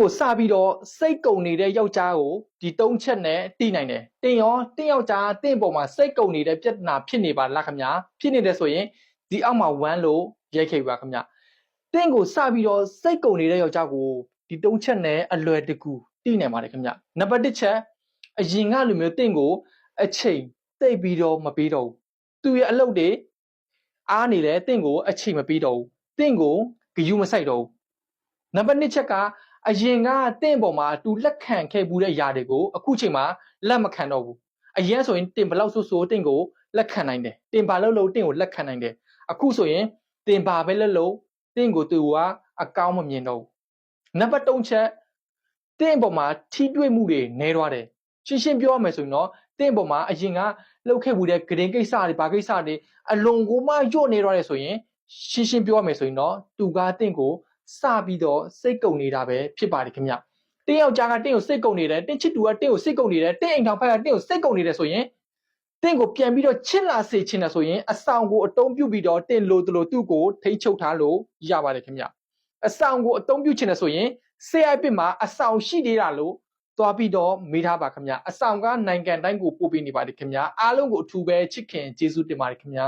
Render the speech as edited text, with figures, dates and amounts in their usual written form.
ကိုစပြီးတော့စိတ်ကုံနေတဲ့ယောက်ျားကိုဒီ၃ချက်နဲ့တိနိုင်တယ်တင်ရောတင်းယောက်ျားတင့်ပေါ်မှာစိတ်ကုံနေတဲ့ပြဿနာဖြစ်နေပါလားခင်ဗျာဖြစ်နေတယ်ဆိုရင်ဒီအောက်မှာ1လို့ရိုက်ခဲ့ပါခင်ဗျာတင့်ကိုစပြီးတော့စိတ်ကုံနေတဲ့ယောက်ျားကိုဒီ၃ချက်နဲ့အလွယ်တကူတိနိုင်ပါတယ်ခင်ဗျာနံပါတ်1ချက်အရင်ကလိုမျိုးတင့်ကိုအချိန်သိပ်ပြီးတော့မပေးတော့ဘူးသူရဲ့အလုပ်တွေအားနေလဲတင့်ကိုအချိန်မပေးတော့ဘူးတင့်ကိုဂယုမဆိုင်တော့ဘူးနံပါတ်2ချက်ကအရင်ကတင့်ပေါ်မှာသူလက်ခံခဲ့ဘူးတဲ့ຢာတွေကိုအခုချိန်မှာလက်မခံတော့ဘူးအရင်ဆိုရင်တင်ဘလောက်ဆိုတင့်ကိုလက်ခံနိုင်တယ်တင်ဘာလို့တင့်ကိုလက်ခံနိုင်တယ်အခုဆိုရင်တင်ဘာပဲလို့တင့်ကိုသူကအကောင်းမမြင်တော့ဘူးနံပါတ်3ချက်တင့်ပေါ်မှာထိတွေ့မှုတွေနည်းသွားတယ်ရှင်းပြောရမယ်ဆိုရင်တော့တင့်ပေါ်မှာအရင်ကလှုပ်ခဲ့ဘူးတဲ့ဂရင်ကိစ္စတွေဘာကိစ္စတွေအလွန်ကိုမှညှို့နေသွားတယ်ဆိုရင်ရှင်းပြောရမယ်ဆိုရင်တော့သူကတင့်ကိုစပြီးတော့စိတ်ကုံနေတာပဲဖြစ်ပါတယ်ခင်ဗျတင်းယောက်ျားကတင်းကိုစိတ်ကုံနေတယ်တင်းချစ်သူကတင်းကိုစိတ်ကုံနေတယ်တင်းအိမ်ထောင်ဖက်ကတင်းကိုစိတ်ကုံနေတယ်ဆိုရင်တင်းကိုပြန်ပြီးတော့ချစ်လာစေချင်တယ်ဆိုရင်အဆောင်ကိုအတုံးပြုပြီးတော့တင်းလိုသူ့ကိုထိန်းချုပ်ထားလို့ရပါတယ်ခင်ဗျအဆောင်ကိုအတုံးပြုချင်တယ်ဆိုရင်ဆေးအိုက်ပစ်မှာအဆောင်ရှိသေးတာလို့သွားပြီးတော့မေးထားပါခင်ဗျအဆောင်ကနိုင်ငံတိုင်းကိုပို့ပေးနေပါတယ်ခင်ဗျအားလုံးကိုအထူးပဲချစ်ခင်ကျေးဇူးတင်ပါတယ်ခင်ဗျ